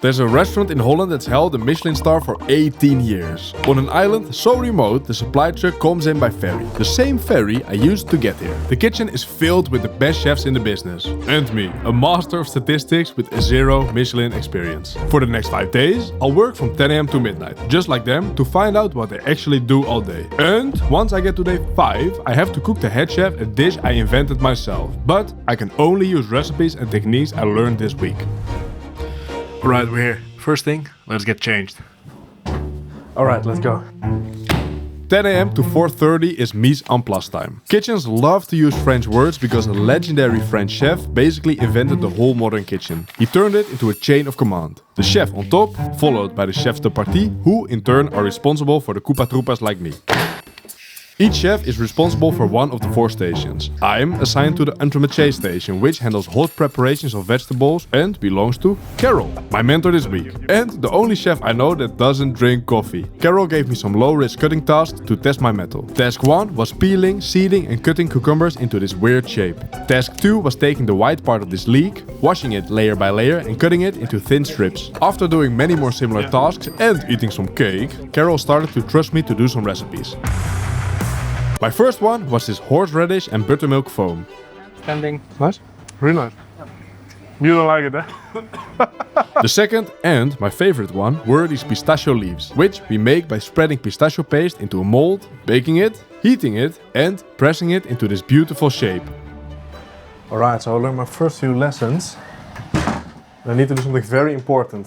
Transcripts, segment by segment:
There's a restaurant in Holland that's held a Michelin star for 18 years. On an island so remote, the supply truck comes in by ferry. The same ferry I used to get here. The kitchen is filled with the best chefs in the business. And me, a master of statistics with a 0 Michelin experience. For the next 5 days, I'll work from 10 AM to midnight, just like them, to find out what they actually do all day. And once I get to day 5, I have to cook the head chef a dish I invented myself. But I can only use recipes and techniques I learned this week. Alright, we're here. First thing, let's get changed. Alright, let's go. 10 AM to 4:30 is mise en place time. Kitchens love to use French words because a legendary French chef basically invented the whole modern kitchen. He turned it into a chain of command. The chef on top, followed by the chefs de partie, who in turn are responsible for the coupa-troupas like me. Each chef is responsible for one of the 4 stations. I'm assigned to the entremets station, which handles hot preparations of vegetables and belongs to Carol, my mentor this week. And the only chef I know that doesn't drink coffee. Carol gave me some low-risk cutting tasks to test my mettle. Task 1 was peeling, seeding and cutting cucumbers into this weird shape. Task 2 was taking the white part of this leek, washing it layer by layer and cutting it into thin strips. After doing many more similar tasks and eating some cake, Carol started to trust me to do some recipes. My first one was this horseradish and buttermilk foam. Standing. Nice? Really nice. You don't like it, eh? The second and my favorite one were these pistachio leaves, which we make by spreading pistachio paste into a mold, baking it, heating it and pressing it into this beautiful shape. Alright, so I learned my first few lessons. I need to do something very important.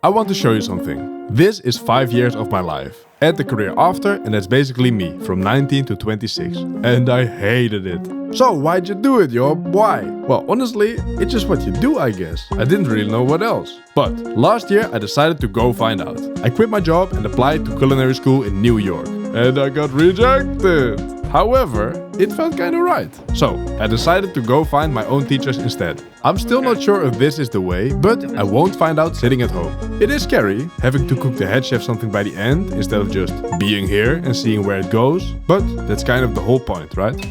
I want to show you something. This is 5 years of my life. Add the career after and that's basically me, from 19 to 26. And I hated it. So why'd you do it, Job? Why? Well, honestly, it's just what you do, I guess. I didn't really know what else. But last year I decided to go find out. I quit my job and applied to culinary school in New York. And I got rejected. However, it felt kinda right. So, I decided to go find my own teachers instead. I'm still not sure if this is the way, but I won't find out sitting at home. It is scary, having to cook the head chef something by the end, instead of just being here and seeing where it goes. But that's kind of the whole point, right?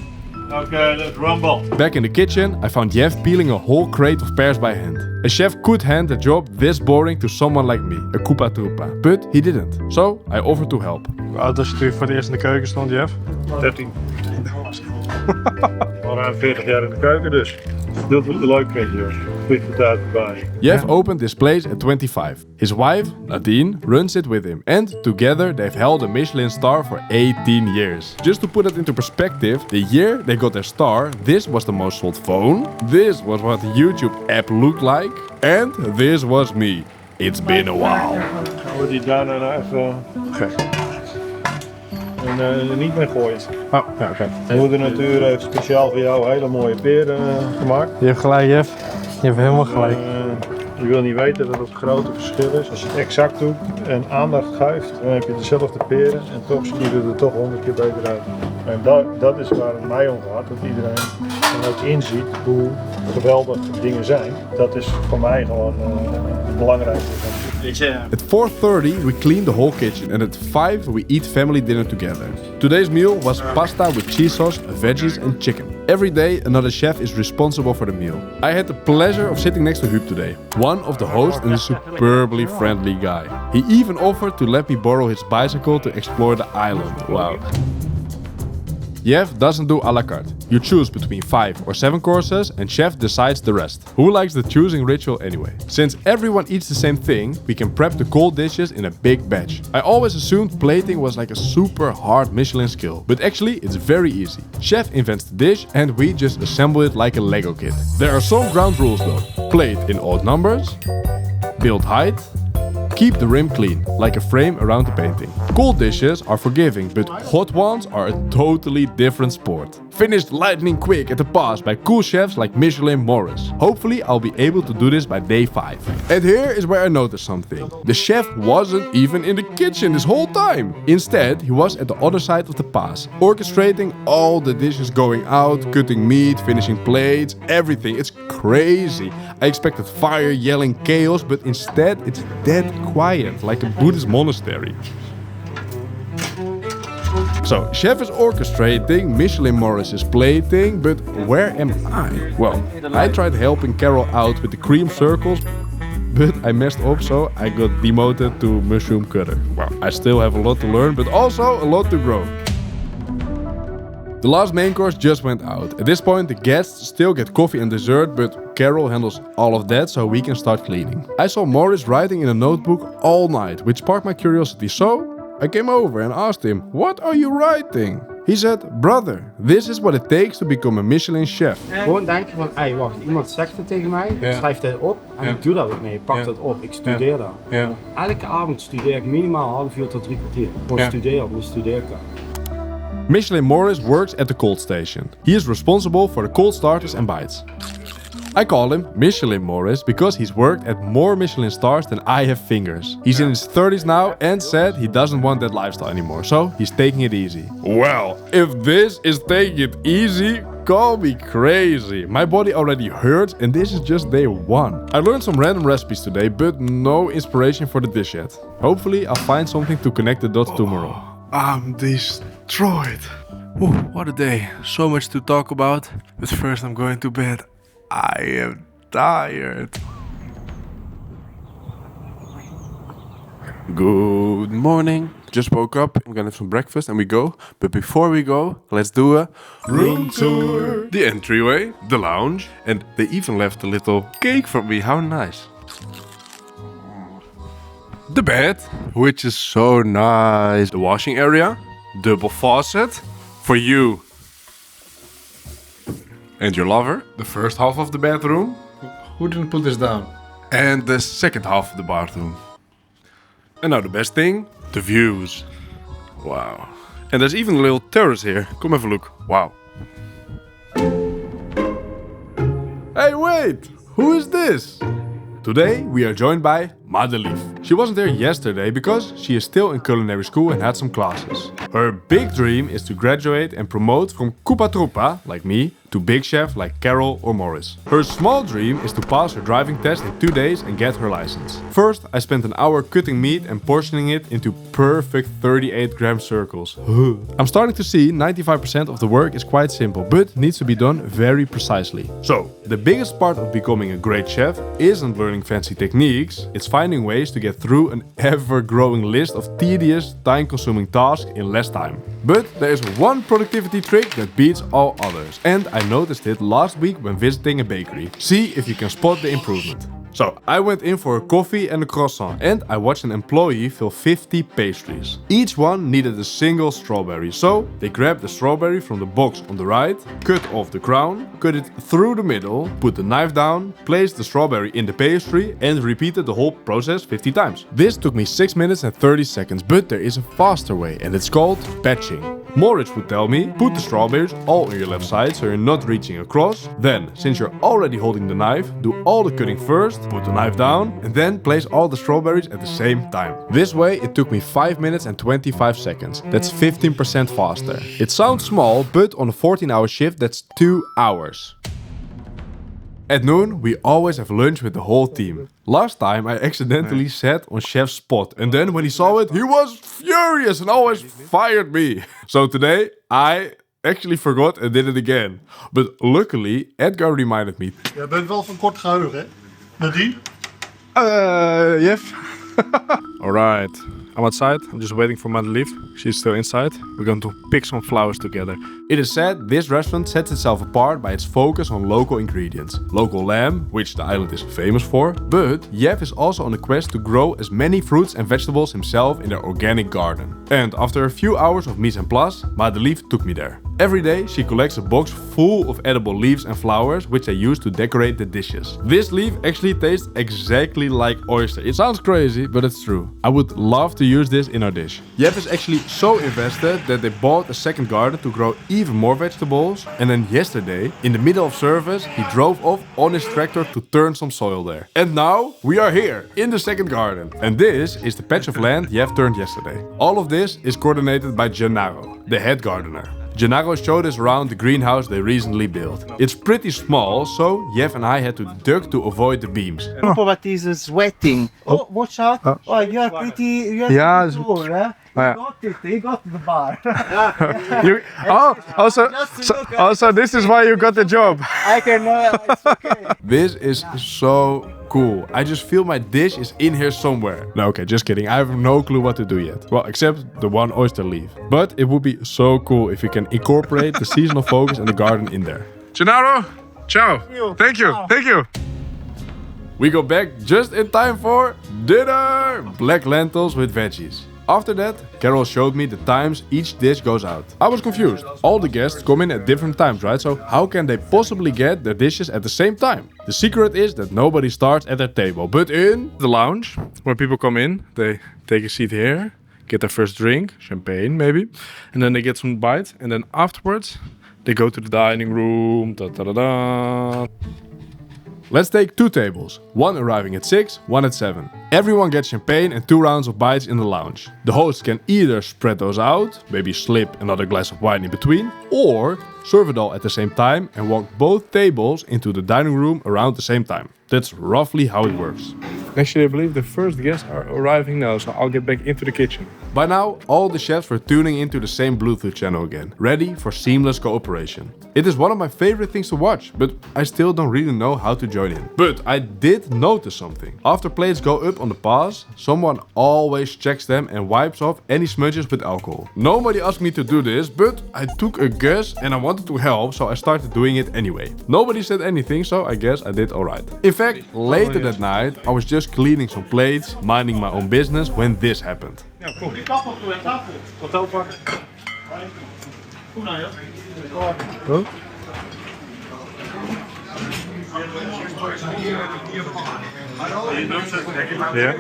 Okay, let's rumble. Back in the kitchen, I found Jef peeling a whole crate of pears by hand. A chef could hand a job this boring to someone like me, a coupa-troupa, but he didn't. So I offered to help. Hoe oud was je toen je voor het eerst in de keuken stond, Jeff? 13. Al ruim 40 jaar in de keuken dus. Dat wordt leuk, joh. Quick het uit erbij. Jef opened this place at 25. His wife, Nadine, runs it with him. And together they've held a Michelin star for 18 years. Just to put it into perspective, the year they got their star, this was the most sold phone, this was what the YouTube app looked like, and this was me. It's been a while. Dan wordt die daarna even gek. En niet meer gooien. Oh, ja, oké. De moeder natuur heeft speciaal voor jou hele mooie peren gemaakt. Je hebt gelijk, Jeff. Je hebt helemaal gelijk. Je wil niet weten dat het grote verschil is. Als je het exact doet en aandacht geeft, dan heb je dezelfde peren en toch ziet het er toch 100 keer beter uit. En dat is waar het mij om gaat, dat iedereen dan ook inziet hoe geweldig dingen zijn. Dat is voor mij gewoon het belangrijkste. At 4:30 we clean the whole kitchen and at 5 we eat family dinner together. Today's meal was pasta with cheese sauce, veggies and chicken. Every day another chef is responsible for the meal. I had the pleasure of sitting next to Huub today, one of the hosts and a superbly friendly guy. He even offered to let me borrow his bicycle to explore the island. Wow. Jef doesn't do à la carte. You choose between 5 or 7 courses and chef decides the rest. Who likes the choosing ritual anyway? Since everyone eats the same thing, we can prep the cold dishes in a big batch. I always assumed plating was like a super hard Michelin skill, but actually it's very easy. Chef invents the dish and we just assemble it like a Lego kit. There are some ground rules though. Plate in odd numbers, build height, keep the rim clean, like a frame around the painting. Cold dishes are forgiving, but hot ones are a totally different sport. Finished lightning quick at the pass by cool chefs like Michelin Morris. Hopefully I'll be able to do this by day 5. And here is where I noticed something. The chef wasn't even in the kitchen this whole time. Instead, he was at the other side of the pass, orchestrating all the dishes going out, cutting meat, finishing plates, everything. It's crazy. I expected fire, yelling, chaos, but instead it's dead quiet, like a Buddhist monastery. So, chef is orchestrating, Michelin Morris is plating, but where am I? Well, I tried helping Carol out with the cream circles, but I messed up, so I got demoted to mushroom cutter. Well, I still have a lot to learn, but also a lot to grow. The last main course just went out. At this point, the guests still get coffee and dessert, but Carol handles all of that so we can start cleaning. I saw Morris writing in a notebook all night, which sparked my curiosity, so I came over and asked him, "What are you writing?" He said, "Brother, this is what it takes to become a Michelin chef." Gewoon denken van, hey, wacht, iemand zegt het tegen mij, ik schrijf dit op en ik doe dat ook mee. Ik pak dat op, ik studeer dat. Elke avond studeer ik minimaal een half uur tot 3 kwartier. Gewoon studeren op mijn studeerkamer. Michelin Morris works at the cold station. He is responsible for the cold starters and bites. I call him Michelin Morris because he's worked at more Michelin stars than I have fingers. He's in his 30s now and said he doesn't want that lifestyle anymore, so he's taking it easy. Well, if this is taking it easy, call me crazy. My body already hurts and this is just day one. I learned some random recipes today, but no inspiration for the dish yet. Hopefully I'll find something to connect the dots tomorrow. I'm destroyed. What a day. So much to talk about. But first I'm going to bed. I am tired. Good morning. Just woke up. I'm gonna have some breakfast and we go. But before we go, let's do a room tour. The entryway, the lounge, and they even left a little cake for me. How nice. The bed, which is so nice. The washing area, double faucet for you and your lover. The first half of the bedroom. Who didn't put this down? And the second half of the bathroom. And now the best thing, the views. Wow. And there's even a little terrace here. Come have a look. Wow. Hey, wait! Who is this? Today we are joined by Nadine. She wasn't there yesterday because she is still in culinary school and had some classes. Her big dream is to graduate and promote from Koopa Troopa, like me, to Big Chef like Carol or Morris. Her small dream is to pass her driving test in 2 days and get her license. First, I spent an hour cutting meat and portioning it into perfect 38-gram circles. I'm starting to see 95% of the work is quite simple, but needs to be done very precisely. So, the biggest part of becoming a great chef isn't learning fancy techniques, it's finding ways to get through an ever-growing list of tedious, time-consuming tasks in less time. But there is one productivity trick that beats all others, and I noticed it last week when visiting a bakery. See if you can spot the improvement. So, I went in for a coffee and a croissant and I watched an employee fill 50 pastries. Each one needed a single strawberry, so they grabbed the strawberry from the box on the right, cut off the crown, cut it through the middle, put the knife down, placed the strawberry in the pastry and repeated the whole process 50 times. This took me 6 minutes and 30 seconds, but there is a faster way and it's called batching. Moritz would tell me, put the strawberries all on your left side so you're not reaching across. Then, since you're already holding the knife, do all the cutting first, put the knife down, and then place all the strawberries at the same time. This way it took me 5 minutes and 25 seconds. That's 15% faster. It sounds small, but on a 14-hour shift that's 2 hours. At noon, we always have lunch with the whole team. Last time I accidentally sat on Chef's spot and then when he saw it, he was furious and always fired me. So today, I actually forgot and did it again. But luckily, Edgar reminded me. Jij bent wel van kort geheugen, hè? Nadine? Jef. Alright. I'm outside. I'm just waiting for Mother to leave. She's still inside. We're going to pick some flowers together. It is said this restaurant sets itself apart by its focus on local ingredients. Local lamb, which the island is famous for, but Jef is also on a quest to grow as many fruits and vegetables himself in their organic garden. And after a few hours of mise en place, Madeleine took me there. Every day she collects a box full of edible leaves and flowers which they use to decorate the dishes. This leaf actually tastes exactly like oyster. It sounds crazy, but it's true. I would love to use this in our dish. Jef is actually so invested that they bought a second garden to grow even more vegetables, and then yesterday, in the middle of service, he drove off on his tractor to turn some soil there. And now we are here in the second garden. And this is the patch of land Jef turned yesterday. All of this is coordinated by Gennaro, the head gardener. Gennaro showed us around the greenhouse they recently built. It's pretty small, so Jef and I had to duck to avoid the beams. What is sweating? Oh, watch out! Oh, you are pretty. You are pretty tall, huh? You got the bar. Also, this is why you got the job. I can. It's okay. This is so cool. I just feel my dish is in here somewhere. No, okay, just kidding. I have no clue what to do yet. Well, except the one oyster leaf. But it would be so cool if you can incorporate the seasonal focus and the garden in there. Gennaro, ciao. Thank you. Thank you. We go back just in time for dinner! Black lentils with veggies. After that, Carol showed me the times each dish goes out. I was confused. All the guests come in at different times, right? So how can they possibly get their dishes at the same time? The secret is that nobody starts at their table, but in The lounge, where people come in, they take a seat here, get their first drink, champagne maybe, and then they get some bites, and then afterwards, they go to the dining room, da-da-da-da. Let's take 2 tables, one arriving at 6, one at 7. Everyone gets champagne and 2 rounds of bites in the lounge. The host can either spread those out, maybe slip another glass of wine in between, or serve it all at the same time and walk both tables into the dining room around the same time. That's roughly how it works. Actually, I believe the first guests are arriving now, so I'll get back into the kitchen. By now, all the chefs were tuning into the same Bluetooth channel again, ready for seamless cooperation. It is one of my favorite things to watch, but I still don't really know how to join in. But I did notice something. After plates go up on the pass, someone always checks them and wipes off any smudges with alcohol. Nobody asked me to do this, but I took a guess and I wanted to help, so I started doing it anyway. Nobody said anything, so I guess I did alright. In fact, later that night, I was just cleaning some plates, minding my own business when this happened. Ja, kom. Hotel pakken. Goed nou, joh. Huh? Ja.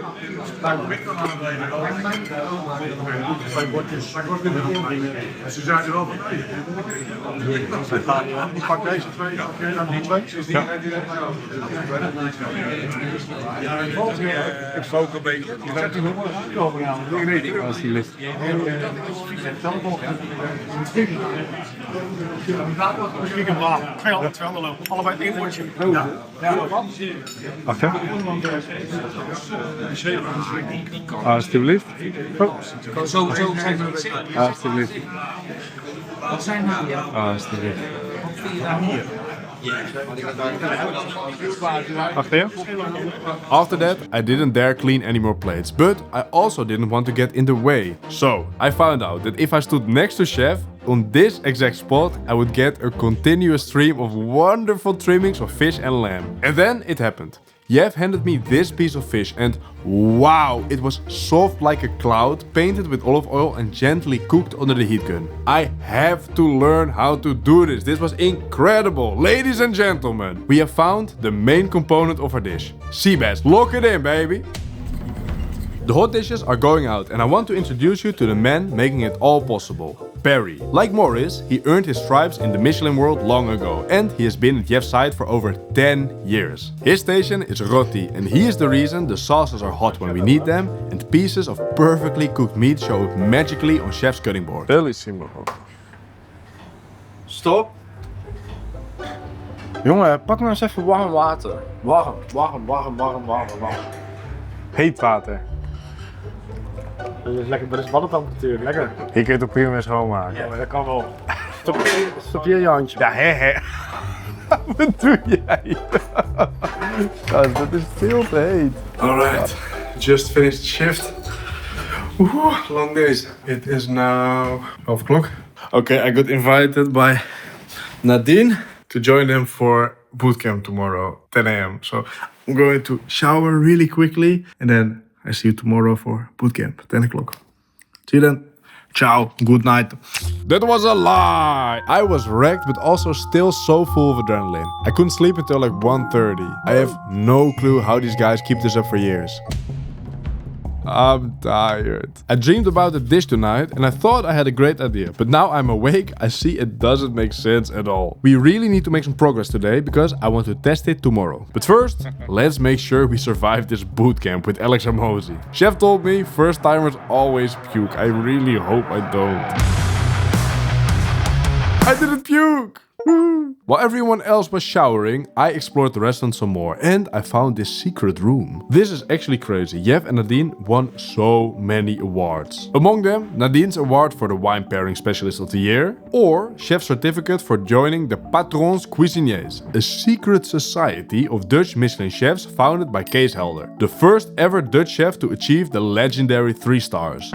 Ze zijn er wel van mee. Ik pak deze 2, oké, dan die 2. Ja. Ik val ook een beetje. Ik zet die nog overgaan. Nee, Alsjeblieft. misschien een blaam. 200 lopen. Allebei het inwoordje. Ja. Wacht hè. Alsjeblieft. Oh. Sowieso zijn we niet zin. Alsjeblieft. Wat zijn nou? Ja. Alsjeblieft. Hier. Achter je? After that, I didn't dare clean any more plates, but I also didn't want to get in the way. So, I found out that if I stood next to Chef, on this exact spot, I would get a continuous stream of wonderful trimmings of fish and lamb. And then it happened. Jef handed me this piece of fish and wow, it was soft like a cloud, painted with olive oil and gently cooked under the heat gun. I have to learn how to do this. This was incredible. Ladies and gentlemen, we have found the main component of our dish. Sea bass, lock it in, baby. The hot dishes are going out and I want to introduce you to the man making it all possible. Barry. Like Morris, he earned his stripes in the Michelin world long ago and he has been at Jef's side for over 10 years. His station is roti and he is the reason the sauces are hot when we need them and pieces of perfectly cooked meat show up magically on Chef's cutting board. Bellissimo. Stop. Jongen, pak maar eens even warm water. Warm. Heet water. Dat is lekker, dat is badtemperatuur. Lekker. Hier kun je het op prima mee schoonmaken. Ja, maar dat kan wel. Stop je handje. Ja, hè. Wat doe jij? Gast, dat is veel te heet. Alright, just finished shift. Long days. It is now 12 o'clock. Okay, I got invited by Nadine to join them for bootcamp tomorrow, 10 a.m. So I'm going to shower really quickly and then I see you tomorrow for bootcamp, 10 o'clock. See you then. Ciao, good night. That was a lie! I was wrecked but also still so full of adrenaline. I couldn't sleep until like 1:30. I have no clue how these guys keep this up for years. I'm tired. I dreamed about the dish tonight and I thought I had a great idea, but now I'm awake, I see it doesn't make sense at all. We really need to make some progress today because I want to test it tomorrow. But first, let's make sure we survive this bootcamp with Alex Hormozy. Chef told me first timers always puke. I really hope I don't. I didn't puke! Woo. While everyone else was showering, I explored the restaurant some more and I found this secret room. This is actually crazy. Jef and Nadine won so many awards. Among them, Nadine's award for the wine pairing specialist of the year, or chef certificate for joining the Patrons Cuisiniers, a secret society of Dutch Michelin chefs founded by Kees Helder, the first ever Dutch chef to achieve the legendary 3 stars.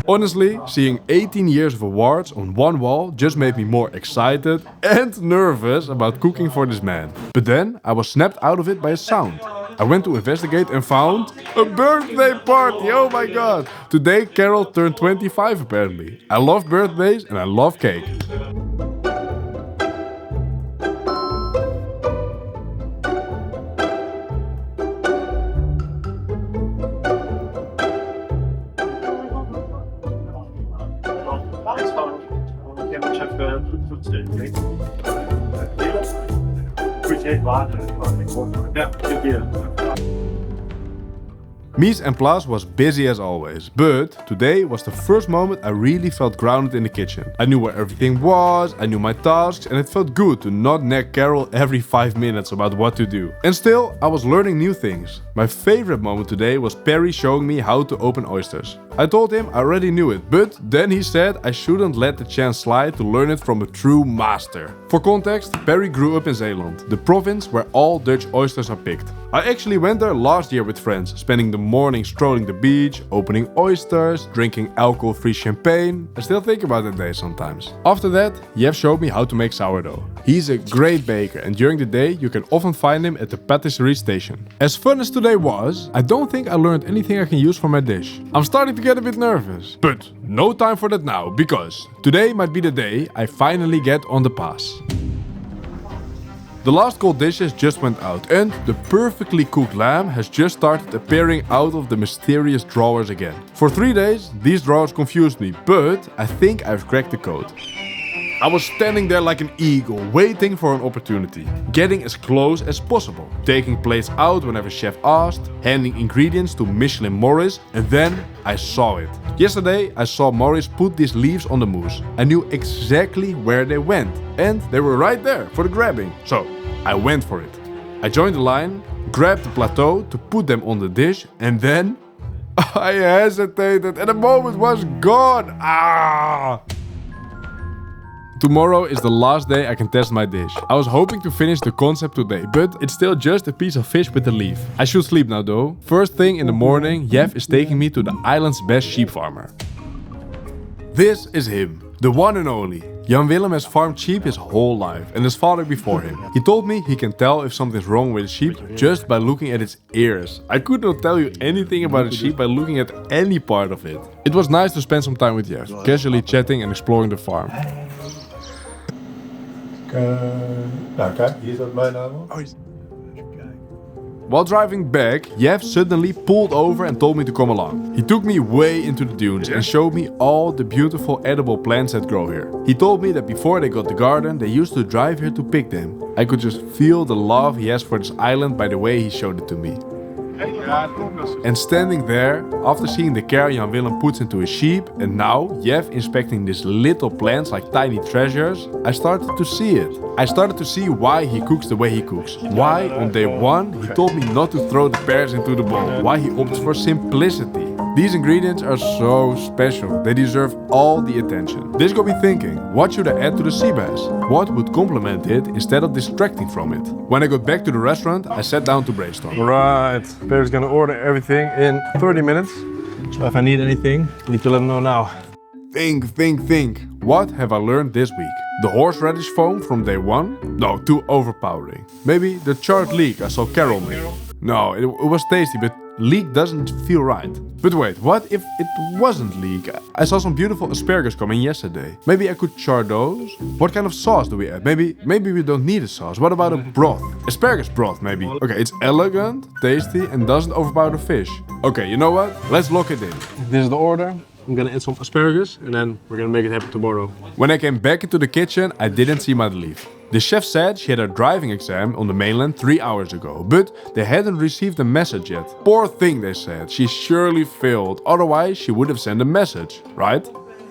Honestly, seeing 18 years of awards on one wall just made me more excited and nervous about cooking for this man. But then I was snapped out of it by a sound. I went to investigate and found a birthday party, oh my god! Today Carol turned 25 apparently. I love birthdays and I love cake. Mise en place was busy as always, but today was the first moment I really felt grounded in the kitchen. I knew where everything was, I knew my tasks, and it felt good to not nag Carol every 5 minutes about what to do. And still, I was learning new things. My favorite moment today was Perry showing me how to open oysters. I told him I already knew it, but then he said I shouldn't let the chance slide to learn it from a true master. For context, Perry grew up in Zeeland, the province where all Dutch oysters are picked. I actually went there last year with friends, spending the morning strolling the beach, opening oysters, drinking alcohol-free champagne. I still think about that day sometimes. After that, Jef showed me how to make sourdough. He's a great baker and during the day you can often find him at the patisserie station. As fun as today was, I don't think I learned anything I can use for my dish. I'm starting to get a bit nervous. But no time for that now, because today might be the day I finally get on the pass. The last cold dishes just went out and the perfectly cooked lamb has just started appearing out of the mysterious drawers again. For 3 days, these drawers confused me, but I think I've cracked the code. I was standing there like an eagle, waiting for an opportunity, getting as close as possible, taking plates out whenever chef asked, handing ingredients to Michelin Maurice, and then I saw it. Yesterday, I saw Maurice put these leaves on the mousse. I knew exactly where they went, and they were right there for the grabbing. So, I went for it. I joined the line, grabbed the plateau to put them on the dish, and then I hesitated and the moment was gone. Tomorrow is the last day I can test my dish. I was hoping to finish the concept today, but it's still just a piece of fish with a leaf. I should sleep now though. First thing in the morning, Jef is taking me to the island's best sheep farmer. This is him, the one and only. Jan Willem has farmed sheep his whole life and his father before him. He told me he can tell if something's wrong with a sheep just by looking at its ears. I could not tell you anything about a sheep by looking at any part of it. It was nice to spend some time with Jef, casually chatting and exploring the farm. Nou kijk, hier is dat mijn naam op. While driving back, Jef suddenly pulled over and told me to come along. He took me way into the dunes and showed me all the beautiful edible plants that grow here. He told me that before they got the garden, they used to drive here to pick them. I could just feel the love he has for this island by the way he showed it to me. And standing there, after seeing the care Jan Willem puts into his sheep, and now Jef inspecting these little plants like tiny treasures, I started to see it. I started to see why he cooks the way he cooks. Why on day 1 he told me not to throw the pears into the bowl. Why he opts for simplicity. These ingredients are so special, they deserve all the attention. This got me thinking, what should I add to the sea bass? What would complement it instead of distracting from it? When I got back to the restaurant, I sat down to brainstorm. Right, Perry's gonna order everything in 30 minutes. So if I need anything, I need to let him know now. Think. What have I learned this week? The horseradish foam from day 1? No, too overpowering. Maybe the charred leek I saw Carol make. No, it was tasty, but leek doesn't feel right. But wait, what if it wasn't leek? I saw some beautiful asparagus coming yesterday. Maybe I could char those? What kind of sauce do we add? Maybe we don't need a sauce. What about a broth? Asparagus broth, maybe. Okay, it's elegant, tasty, and doesn't overpower the fish. Okay, you know what? Let's lock it in. This is the order. I'm gonna add some asparagus and then we're gonna make it happen tomorrow. When I came back into the kitchen, I didn't see Madeleine. The chef said she had her driving exam on the mainland 3 hours ago, but they hadn't received a message yet. Poor thing, they said. She surely failed, otherwise she would have sent a message, right?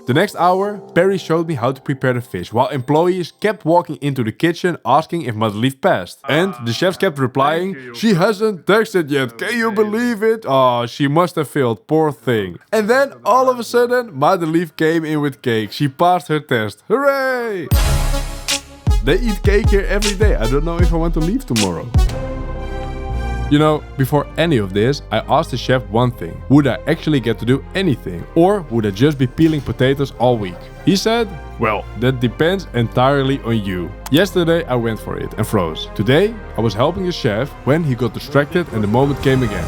The next hour, Perry showed me how to prepare the fish, while employees kept walking into the kitchen asking if Mother Leaf passed. And the chefs kept replying, "She hasn't texted yet, can you believe it? Oh, she must have failed, poor thing." And then all of a sudden, Mother Leaf came in with cake. She passed her test. Hooray! They eat cake here every day. I don't know if I want to leave tomorrow. You know, before any of this, I asked the chef one thing. Would I actually get to do anything? Or would I just be peeling potatoes all week? He said, well, that depends entirely on you. Yesterday I went for it and froze. Today I was helping the chef when he got distracted and the moment came again.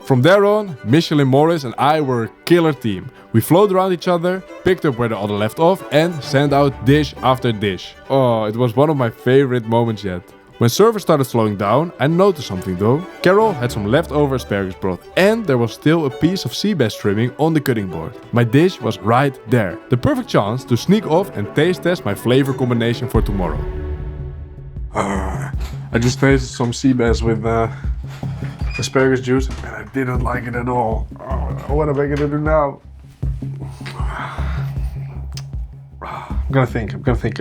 From there on, Michelin, Morris and I were a killer team. We flowed around each other, picked up where the other left off and sent out dish after dish. Oh, it was one of my favorite moments yet. When service started slowing down, I noticed something though. Carol had some leftover asparagus broth and there was still a piece of sea bass trimming on the cutting board. My dish was right there. The perfect chance to sneak off and taste test my flavor combination for tomorrow. I just tasted some sea bass with asparagus juice and I didn't like it at all. Oh, what am I gonna do now? I'm gonna think.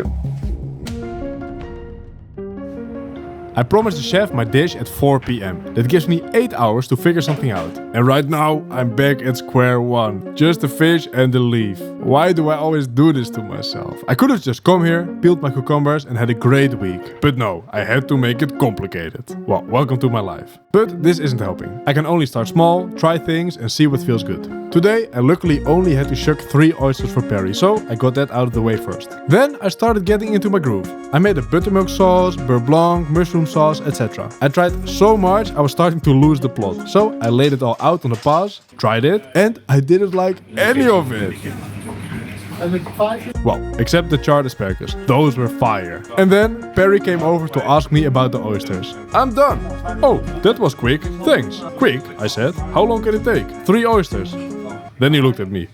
I promised the chef my dish at 4 p.m. That gives me 8 hours to figure something out. And right now, I'm back at square one. Just the fish and the leaf. Why do I always do this to myself? I could have just come here, peeled my cucumbers and had a great week. But no, I had to make it complicated. Well, welcome to my life. But this isn't helping. I can only start small, try things and see what feels good. Today, I luckily only had to shuck 3 oysters for Perry, so I got that out of the way first. Then I started getting into my groove. I made a buttermilk sauce, beurre blanc, mushroom sauce, etc. I tried so much I was starting to lose the plot. So I laid it all out on the pass, tried it, and I didn't like any of it. Well, except the charred asparagus. Those were fire. And then Perry came over to ask me about the oysters. I'm done. Oh, that was quick. Thanks. Quick, I said. How long can it take? 3 oysters. Then he looked at me.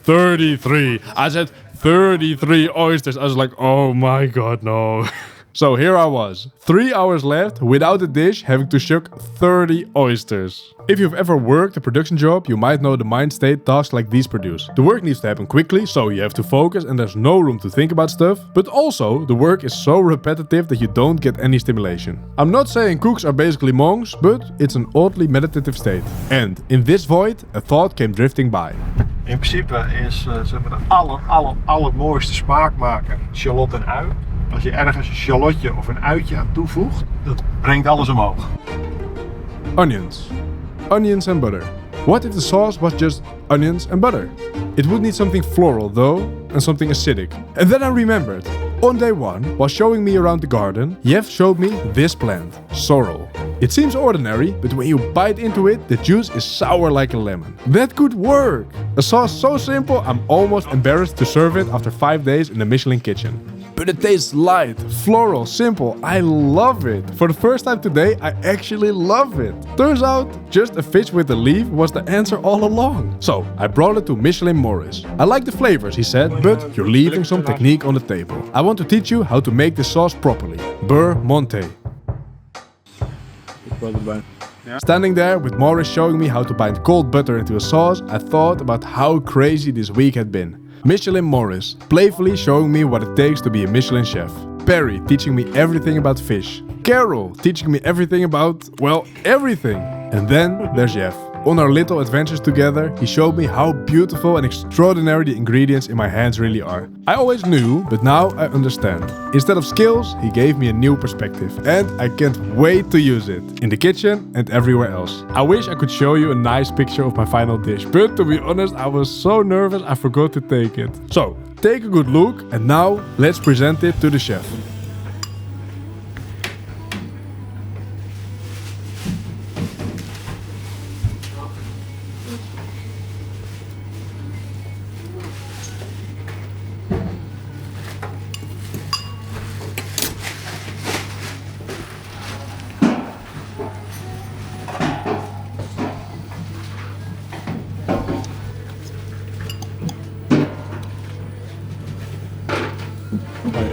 33. I said 33 oysters. I was like, oh my god, no. So here I was, 3 hours left without a dish, having to shuck 30 oysters. If you've ever worked a production job, you might know the mind state tasks like these produce. The work needs to happen quickly, so you have to focus and there's no room to think about stuff. But also, the work is so repetitive that you don't get any stimulation. I'm not saying cooks are basically monks, but it's an oddly meditative state. And in this void, a thought came drifting by. In principe is zeg maar de allermooiste smaakmaker shallot en ui. Als je ergens een shallotje of een uitje aan toevoegt, dat brengt alles omhoog. Onions. Onions and butter. What if the sauce was just onions and butter? It would need something floral though, and something acidic. And then I remembered. On day 1, while showing me around the garden, Jef showed me this plant, sorrel. It seems ordinary, but when you bite into it, the juice is sour like a lemon. That could work! A sauce so simple, I'm almost embarrassed to serve it after 5 days in the Michelin kitchen. But it tastes light, floral, simple. I love it. For the first time today, I actually love it. Turns out, just a fish with a leaf was the answer all along. So, I brought it to Michelin Morris. I like the flavors, he said, but you're leaving some technique on the table. I want to teach you how to make this sauce properly. Beurre Monte. Standing there with Morris showing me how to bind cold butter into a sauce, I thought about how crazy this week had been. Michelin Morris, playfully showing me what it takes to be a Michelin chef. Perry teaching me everything about fish. Carol teaching me everything about, well, everything. And then there's Jef. On our little adventures together, he showed me how beautiful and extraordinary the ingredients in my hands really are. I always knew, but now I understand. Instead of skills, he gave me a new perspective. And I can't wait to use it, in the kitchen and everywhere else. I wish I could show you a nice picture of my final dish, but to be honest, I was so nervous I forgot to take it. So, take a good look, and now let's present it to the chef.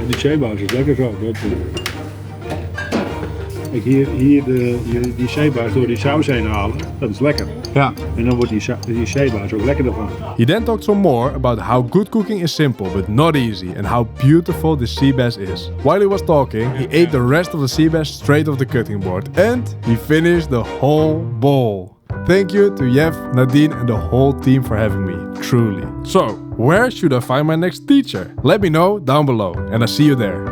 Die cheebaas is lekker zo. Kijk, die zeebaars door die saus heen halen, dat is lekker. Ja. En dan wordt die zeebaars ook lekkerder van. He then talked some more about how good cooking is simple but not easy and how beautiful the sea bass is. While he was talking, he ate the rest of the sea bass straight off the cutting board and he finished the whole bowl. Thank you to Jef, Nadine and the whole team for having me, truly. So, where should I find my next teacher? Let me know down below and I'll see you there.